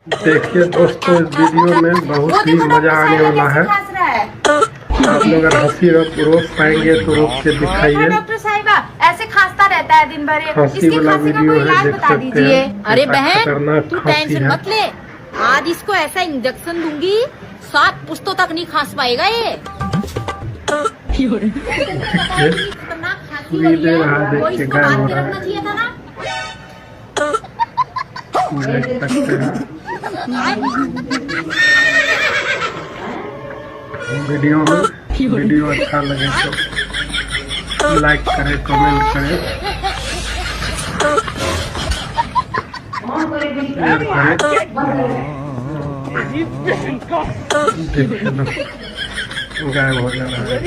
देखिए दोस्तों, इस वीडियो में बहुत ही मजा आने वाला है। आप लोग अगर हंसी रोक पाएंगे तो रोक के दिखाइए। डॉक्टर साहिबा ऐसे खांसता रहता है दिन भर, खांसी इसकी वाला खांसी का वीडियो कोई है, इलाज देख बता सकते दीजिए। हैं। अरे ऐसा बहन खतरनाक तू खांसी टेंशन है। मत ले, आज इसको ऐसा इंजेक्शन दूंगी 7 पुश्तों तक नहीं खांस पाएगा ये। खतरनाक खांसी हो रही दे रहा है, है, देख वो के इसको गायब बांध हो के रहा रखना है। चाहिए था ना। देख सकते हैं। वीडियो अच्छा लगे तो लाइक करें, कमेंट करें, शेयर करें। देखिए ना, गायब हो जा रहा है।